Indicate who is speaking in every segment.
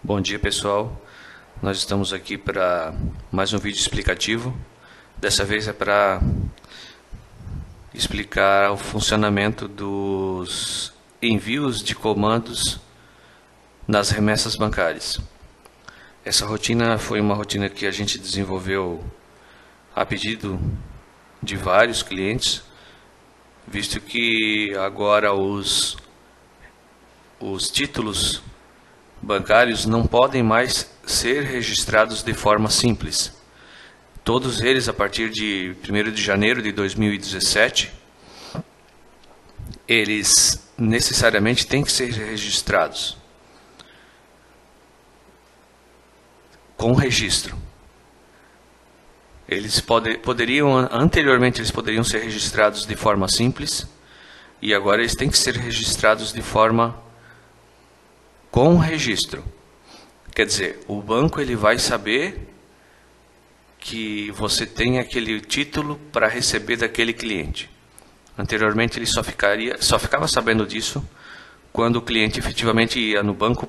Speaker 1: Bom dia, pessoal. Nós estamos aqui para mais um vídeo explicativo. Dessa vez é para explicar o funcionamento dos envios de comandos nas remessas bancárias. Essa rotina foi uma rotina que a gente desenvolveu a pedido de vários clientes, visto que agora os títulos bancários não podem mais ser registrados de forma simples. Todos eles, a partir de 1º de janeiro de 2017, eles necessariamente têm que ser registrados com registro. Anteriormente eles poderiam ser registrados de forma simples, e agora eles têm que ser registrados de forma com registro. Quer dizer, o banco ele vai saber que você tem aquele título para receber daquele cliente. Anteriormente ele só ficava sabendo disso quando o cliente efetivamente ia no banco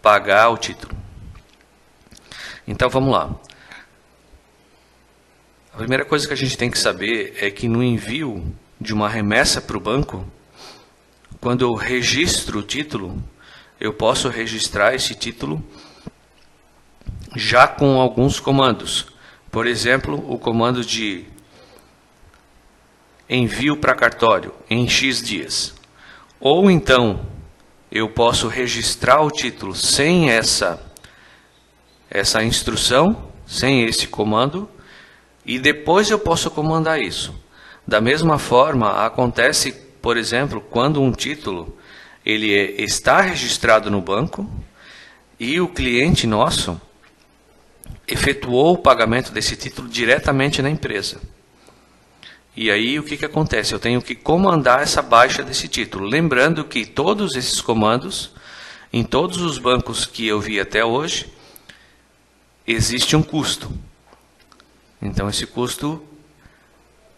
Speaker 1: pagar o título. Então vamos lá. A primeira coisa que a gente tem que saber é que no envio de uma remessa para o banco, quando eu registro o título, eu posso registrar esse título já com alguns comandos. Por exemplo, o comando de envio para cartório em X dias. Ou então, eu posso registrar o título sem essa instrução, sem esse comando, e depois eu posso comandar isso. Da mesma forma, acontece, por exemplo, quando um título ele está registrado no banco e o cliente nosso efetuou o pagamento desse título diretamente na empresa. E aí o que acontece? Eu tenho que comandar essa baixa desse título. Lembrando que todos esses comandos, em todos os bancos que eu vi até hoje, existe um custo. Então esse custo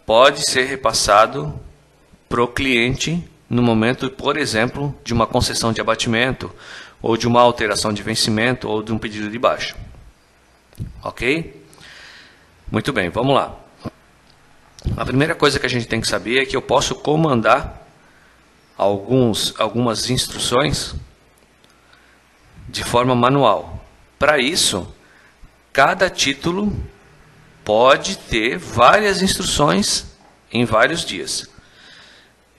Speaker 1: pode ser repassado para o cliente no momento, por exemplo, de uma concessão de abatimento, ou de uma alteração de vencimento, ou de um pedido de baixa. Ok? Muito bem, vamos lá. A primeira coisa que a gente tem que saber é que eu posso comandar algumas instruções de forma manual. Para isso, cada título pode ter várias instruções em vários dias.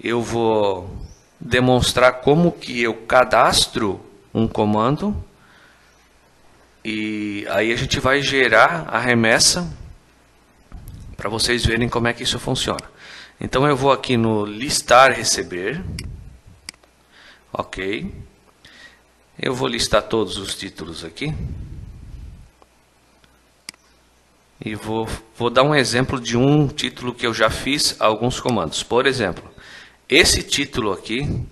Speaker 1: Eu vou demonstrar como que eu cadastro um comando e aí a gente vai gerar a remessa para vocês verem como é que isso funciona. Então eu vou aqui no listar receber, ok, eu vou listar todos os títulos aqui e vou dar um exemplo de um título que eu já fiz alguns comandos. Por exemplo, esse título aqui,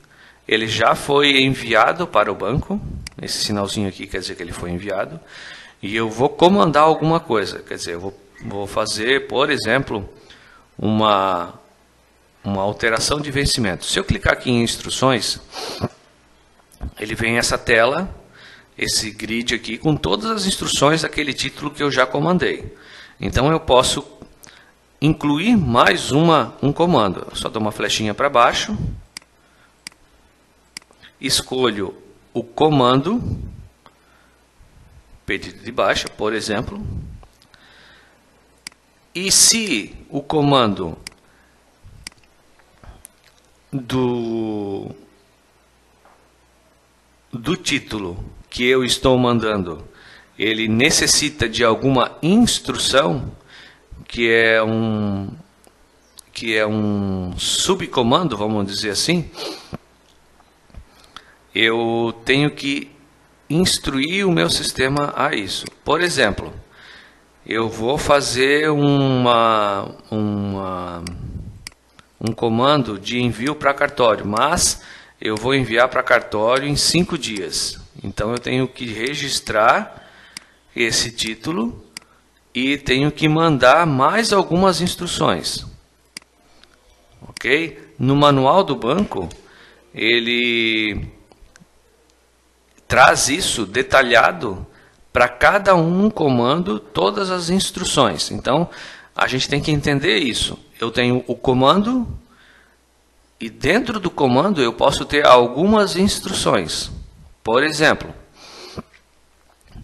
Speaker 1: ele já foi enviado para o banco. Esse sinalzinho aqui quer dizer que ele foi enviado. E eu vou comandar alguma coisa. Quer dizer, eu vou fazer, por exemplo, uma alteração de vencimento. Se eu clicar aqui em instruções, ele vem essa tela, esse grid aqui, com todas as instruções daquele título que eu já comandei. Então eu posso incluir mais um comando. Eu só dou uma flechinha para baixo, escolho o comando, pedido de baixa, por exemplo, e se o comando do título que eu estou mandando, ele necessita de alguma instrução, que é um subcomando, vamos dizer assim, eu tenho que instruir o meu sistema a isso. Por exemplo, eu vou fazer um comando de envio para cartório, mas eu vou enviar para cartório em 5 dias. Então eu tenho que registrar esse título e tenho que mandar mais algumas instruções. Ok? No manual do banco, ele traz isso detalhado para cada um comando, todas as instruções. Então, a gente tem que entender isso. Eu tenho o comando e dentro do comando eu posso ter algumas instruções. Por exemplo,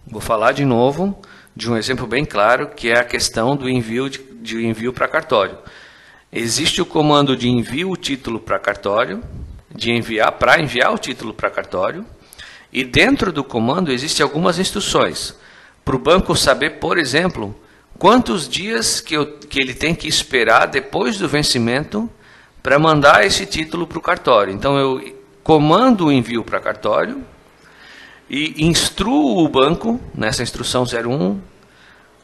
Speaker 1: vou falar de novo de um exemplo bem claro, que é a questão do envio de envio para cartório. Existe o comando de envio o título para cartório, de enviar o título para cartório, e dentro do comando existem algumas instruções para o banco saber, por exemplo, quantos dias que ele tem que esperar depois do vencimento para mandar esse título para o cartório. Então eu comando o envio para cartório e instruo o banco, nessa instrução 01,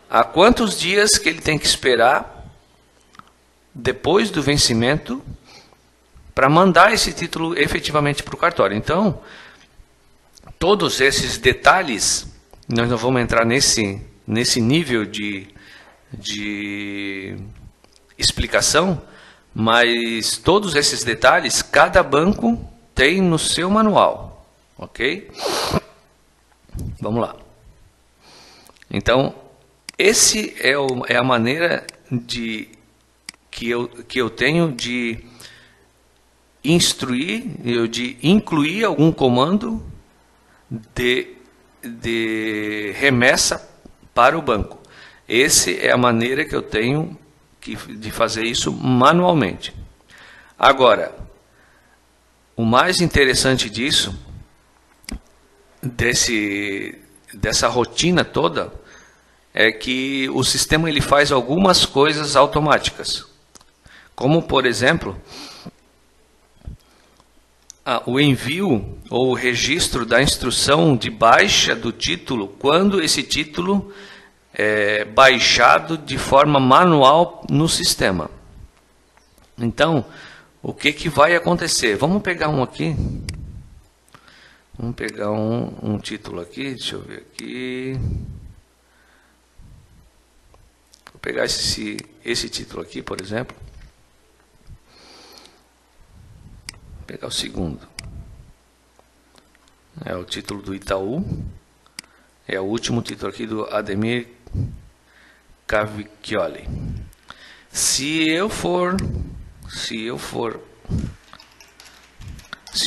Speaker 1: a quantos dias que ele tem que esperar depois do vencimento para mandar esse título efetivamente para o cartório. Então, todos esses detalhes, nós não vamos entrar nesse nível de explicação, mas todos esses detalhes, cada banco tem no seu manual, ok? Vamos lá. Então, esse é a maneira que eu tenho de instruir, de incluir algum comando de remessa para o banco. Essa é a maneira que eu tenho de fazer isso manualmente. Agora, o mais interessante disso, dessa rotina toda, é que o sistema ele faz algumas coisas automáticas. Como, por exemplo, o envio ou o registro da instrução de baixa do título, quando esse título é baixado de forma manual no sistema. Então, o que vai acontecer? Vamos pegar um aqui. Vamos pegar um título aqui, deixa eu ver aqui. Vou pegar esse título aqui, por exemplo. Vou pegar o segundo. É o título do Itaú. É o último título aqui do Ademir Cavicchioli. Se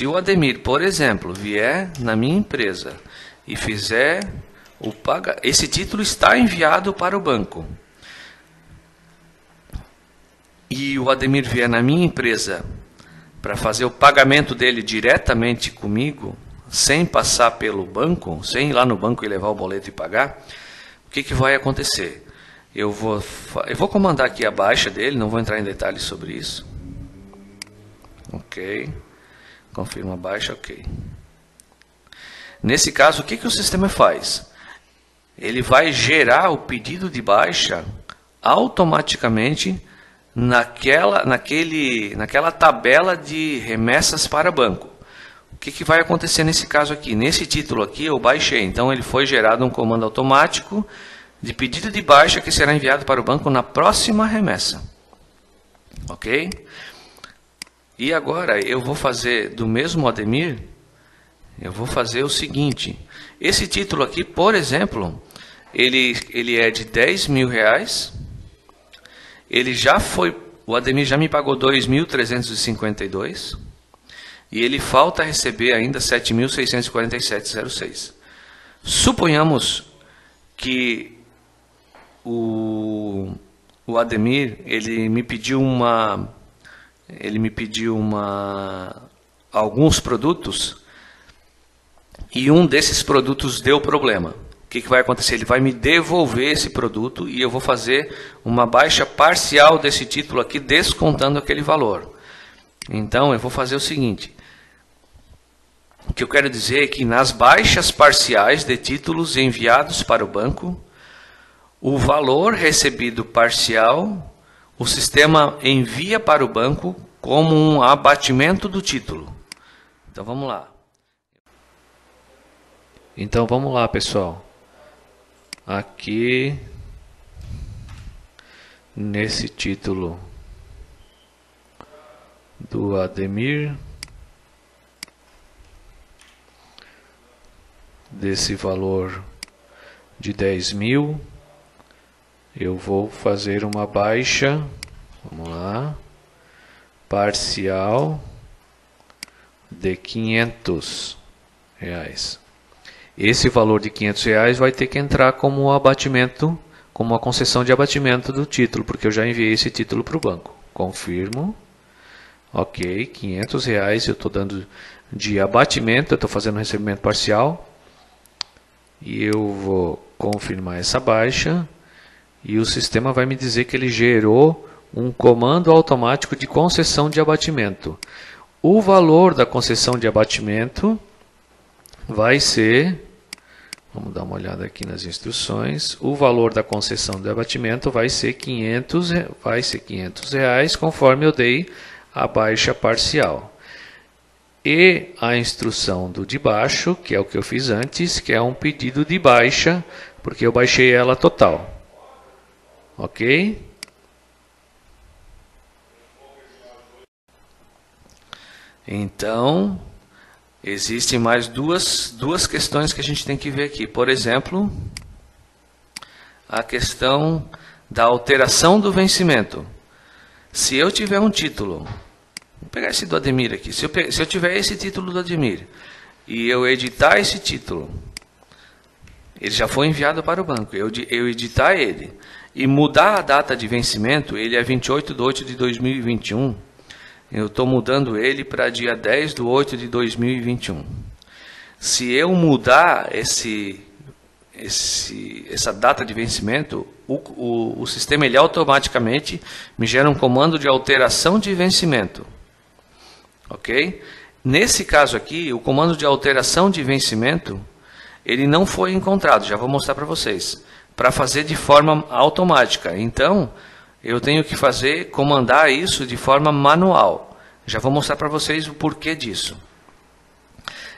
Speaker 1: o Ademir, por exemplo, vier na minha empresa e fizer esse título está enviado para o banco. E o Ademir vier na minha empresa para fazer o pagamento dele diretamente comigo, sem passar pelo banco, sem ir lá no banco e levar o boleto e pagar, o que vai acontecer? Eu vou comandar aqui a baixa dele, não vou entrar em detalhes sobre isso. Ok. Confirma a baixa, ok. Nesse caso, o que o sistema faz? Ele vai gerar o pedido de baixa automaticamente naquela tabela de remessas para banco. O que vai acontecer nesse caso aqui? Nesse título aqui eu baixei, então ele foi gerado um comando automático de pedido de baixa que será enviado para o banco na próxima remessa. Ok? E agora eu vou fazer do mesmo Ademir, eu vou fazer o seguinte. Esse título aqui, por exemplo, ele é de 10 mil reais. O Ademir já me pagou 2.352 e ele falta receber ainda 7.647,06. Suponhamos que o Ademir ele me pediu alguns produtos e um desses produtos deu problema. O que vai acontecer? Ele vai me devolver esse produto e eu vou fazer uma baixa parcial desse título aqui, descontando aquele valor. Então, eu vou fazer o seguinte. O que eu quero dizer é que nas baixas parciais de títulos enviados para o banco, o valor recebido parcial, o sistema envia para o banco como um abatimento do título. Então, vamos lá. Então, vamos lá, pessoal. Aqui, nesse título do Ademir, desse valor de 10.000, eu vou fazer uma baixa, vamos lá, parcial de R$500. Esse valor de R$500 vai ter que entrar como abatimento, como a concessão de abatimento do título, porque eu já enviei esse título para o banco. Confirmo. Ok, R$500 eu estou dando de abatimento, eu estou fazendo um recebimento parcial. E eu vou confirmar essa baixa. E o sistema vai me dizer que ele gerou um comando automático de concessão de abatimento. O valor da concessão de abatimento vai ser, vamos dar uma olhada aqui nas instruções, o valor da concessão de abatimento vai ser R$500, conforme eu dei a baixa parcial. E a instrução do de baixo, que é o que eu fiz antes, que é um pedido de baixa, porque eu baixei ela total. Ok? Então, existem mais duas questões que a gente tem que ver aqui. Por exemplo, a questão da alteração do vencimento. Se eu tiver um título, vou pegar esse do Ademir aqui. Se eu tiver esse título do Ademir e eu editar esse título, ele já foi enviado para o banco. Eu editar ele e mudar a data de vencimento, ele é 28/8/2021. Eu estou mudando ele para dia 10/8/2021. Se eu mudar essa data de vencimento, o sistema ele automaticamente me gera um comando de alteração de vencimento. Ok? Nesse caso aqui, o comando de alteração de vencimento, ele não foi encontrado, já vou mostrar para vocês, para fazer de forma automática. Então, eu tenho que comandar isso de forma manual. Já vou mostrar para vocês o porquê disso.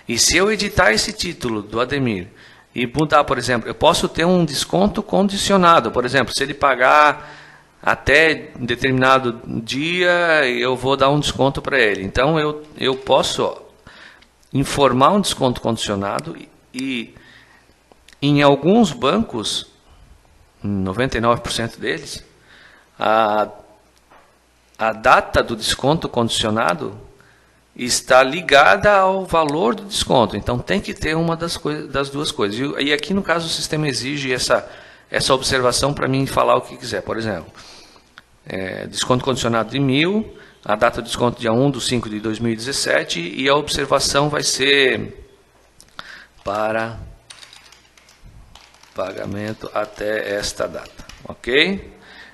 Speaker 1: E se eu editar esse título do Ademir e mudar, por exemplo, eu posso ter um desconto condicionado. Por exemplo, se ele pagar até determinado dia, eu vou dar um desconto para ele. Então, eu posso informar um desconto condicionado e em alguns bancos, 99% deles, a data do desconto condicionado está ligada ao valor do desconto. Então, tem que ter uma das duas coisas. E aqui, no caso, o sistema exige essa observação para mim falar o que quiser. Por exemplo, desconto condicionado de 1.000, a data do desconto dia 1/5/2017 e a observação vai ser para pagamento até esta data. Ok?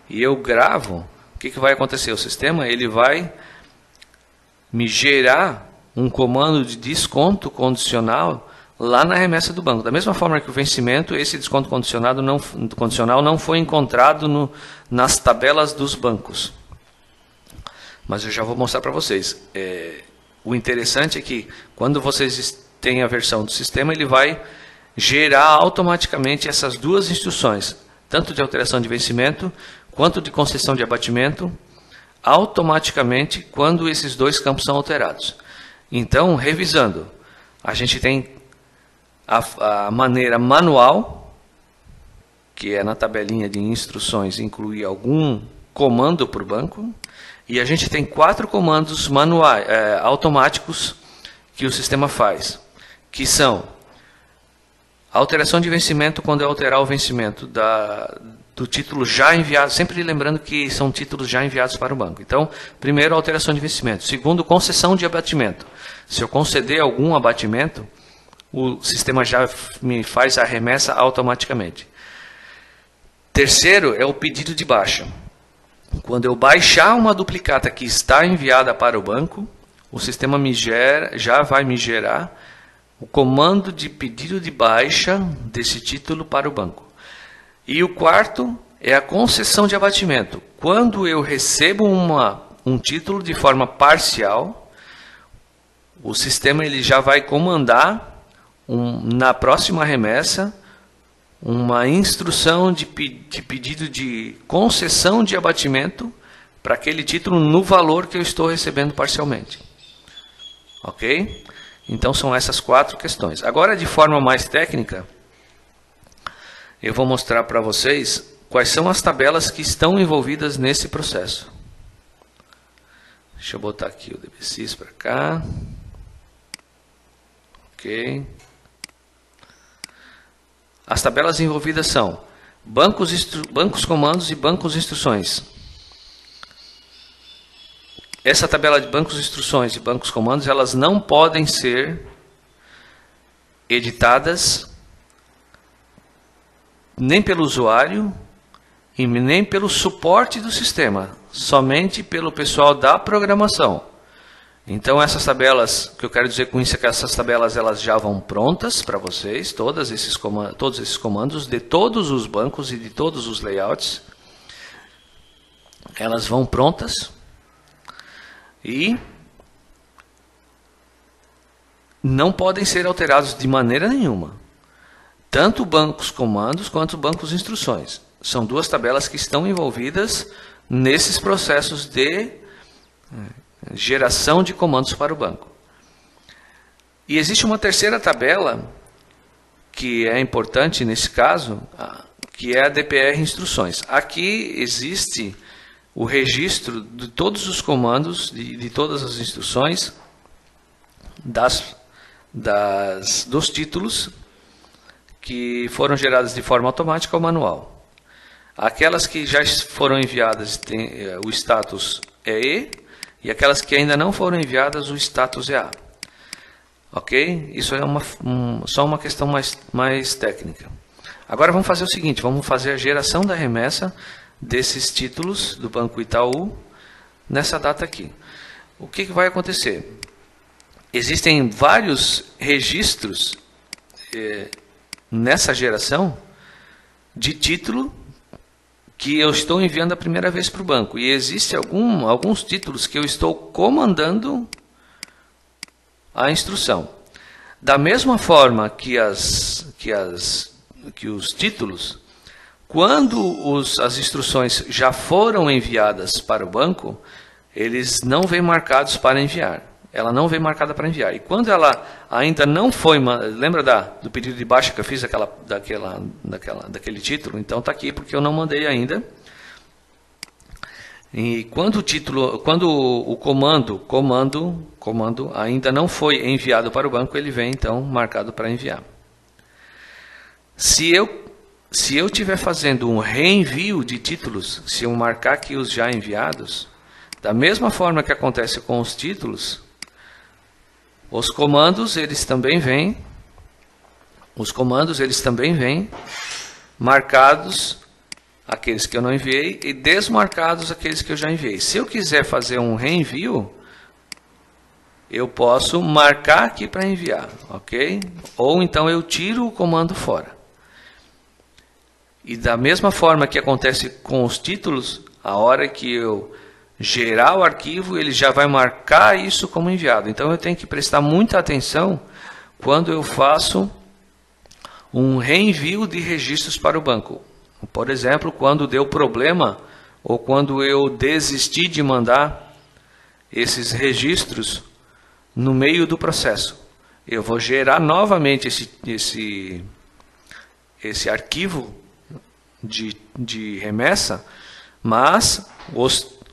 Speaker 1: E eu gravo. O que vai acontecer? O sistema ele vai me gerar um comando de desconto condicional lá na remessa do banco. Da mesma forma que o vencimento, esse desconto condicional não foi encontrado nas tabelas dos bancos. Mas eu já vou mostrar para vocês. O interessante é que quando vocês têm a versão do sistema, ele vai gerar automaticamente essas duas instruções, tanto de alteração de vencimento quanto de concessão de abatimento, automaticamente quando esses dois campos são alterados. Então, revisando, a gente tem a maneira manual, que é na tabelinha de instruções, incluir algum comando para o banco, e a gente tem 4 comandos manuais, automáticos que o sistema faz, que são alteração de vencimento quando é alterar o vencimento do título já enviado, sempre lembrando que são títulos já enviados para o banco. Então, primeiro, alteração de vencimento. Segundo, concessão de abatimento. Se eu conceder algum abatimento, o sistema já me faz a remessa automaticamente. Terceiro, é o pedido de baixa. Quando eu baixar uma duplicata que está enviada para o banco, o sistema já vai me gerar o comando de pedido de baixa desse título para o banco. E o quarto é a concessão de abatimento. Quando eu recebo um título de forma parcial, o sistema ele já vai comandar na próxima remessa uma instrução de pedido de concessão de abatimento para aquele título no valor que eu estou recebendo parcialmente. Ok? Então são essas 4 questões. Agora, de forma mais técnica, eu vou mostrar para vocês quais são as tabelas que estão envolvidas nesse processo. Deixa eu botar aqui o DBSys para cá. Ok. As tabelas envolvidas são bancos comandos e bancos instruções. Essa tabela de bancos instruções e bancos comandos, elas não podem ser editadas nem pelo usuário e nem pelo suporte do sistema, somente pelo pessoal da programação. Então essas tabelas, o que eu quero dizer com isso é que essas tabelas elas já vão prontas para vocês, todos esses comandos de todos os bancos e de todos os layouts, elas vão prontas e não podem ser alterados de maneira nenhuma. Tanto bancos comandos quanto bancos instruções. São 2 tabelas que estão envolvidas nesses processos de geração de comandos para o banco. E existe uma terceira tabela que é importante nesse caso, que é a DPR instruções. Aqui existe o registro de todos os comandos, de todas as instruções, dos títulos que foram geradas de forma automática ou manual. Aquelas que já foram enviadas, o status é E, e aquelas que ainda não foram enviadas, o status é A. Ok? Isso é só uma questão mais técnica. Agora vamos fazer o seguinte, vamos fazer a geração da remessa desses títulos do Banco Itaú nessa data aqui. O que vai acontecer? Existem vários registros nessa geração de título que eu estou enviando a primeira vez para o banco. E existem alguns títulos que eu estou comandando a instrução. Da mesma forma que os títulos, quando as instruções já foram enviadas para o banco, eles não vêm marcados para enviar. Ela não vem marcada para enviar. E quando ela ainda não foi... Lembra do pedido de baixa que eu fiz daquele título? Então está aqui porque eu não mandei ainda. E quando o comando ainda não foi enviado para o banco, ele vem então marcado para enviar. Se eu estiver fazendo um reenvio de títulos, se eu marcar aqui os já enviados, da mesma forma que acontece com os títulos, os comandos eles também vêm marcados aqueles que eu não enviei e desmarcados aqueles que eu já enviei. Se eu quiser fazer um reenvio, eu posso marcar aqui para enviar, ok? Ou então eu tiro o comando fora. E da mesma forma que acontece com os títulos, a hora que eu gerar o arquivo, ele já vai marcar isso como enviado. Então eu tenho que prestar muita atenção quando eu faço um reenvio de registros para o banco. Por exemplo, quando deu problema ou quando eu desisti de mandar esses registros no meio do processo. Eu vou gerar novamente esse arquivo de remessa, mas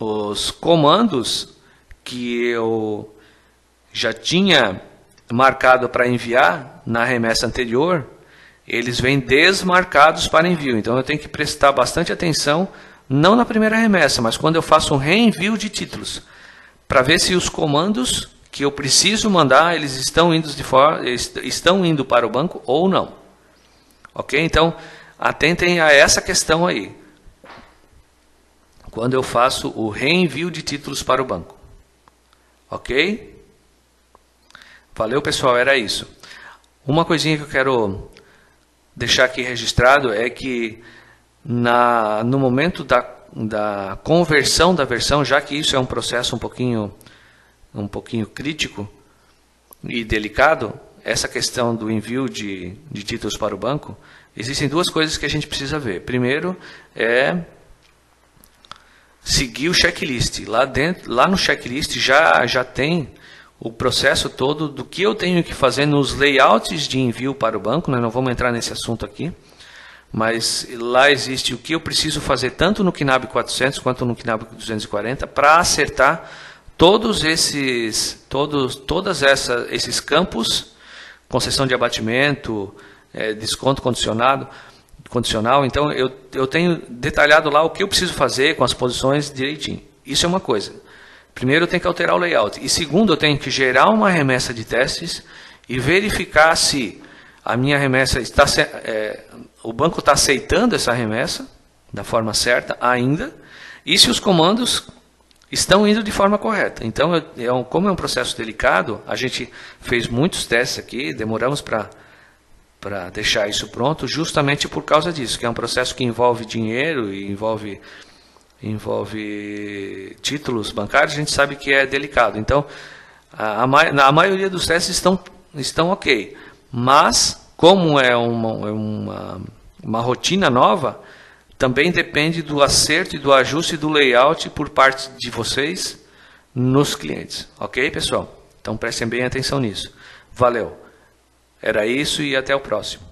Speaker 1: os comandos que eu já tinha marcado para enviar na remessa anterior, eles vêm desmarcados para envio. Então eu tenho que prestar bastante atenção, não na primeira remessa, mas quando eu faço um reenvio de títulos, para ver se os comandos que eu preciso mandar, eles estão indo para o banco ou não. Ok? Então, atentem a essa questão aí. Quando eu faço o reenvio de títulos para o banco. Ok? Valeu, pessoal, era isso. Uma coisinha que eu quero deixar aqui registrado é que no momento da conversão da versão, já que isso é um processo um pouquinho crítico e delicado, essa questão do envio de títulos para o banco, existem 2 coisas que a gente precisa ver. Primeiro é seguir o checklist. Lá no checklist já tem o processo todo do que eu tenho que fazer nos layouts de envio para o banco, né? Não vamos entrar nesse assunto aqui, mas lá existe o que eu preciso fazer tanto no KNAB 400 quanto no KNAB 240 para acertar todos esses campos, concessão de abatimento, desconto condicional. Então eu tenho detalhado lá o que eu preciso fazer com as posições direitinho. Isso é uma coisa. Primeiro eu tenho que alterar o layout. E segundo, eu tenho que gerar uma remessa de testes e verificar se a minha remessa está... o banco está aceitando essa remessa da forma certa ainda, e se os comandos estão indo de forma correta. Então, como é um processo delicado, a gente fez muitos testes aqui, demoramos para deixar isso pronto, justamente por causa disso, que é um processo que envolve dinheiro e envolve títulos bancários, a gente sabe que é delicado. Então, a maioria dos testes estão ok, mas como é uma rotina nova, também depende do acerto e do ajuste do layout por parte de vocês nos clientes. Ok, pessoal? Então prestem bem atenção nisso. Valeu. Era isso e até o próximo.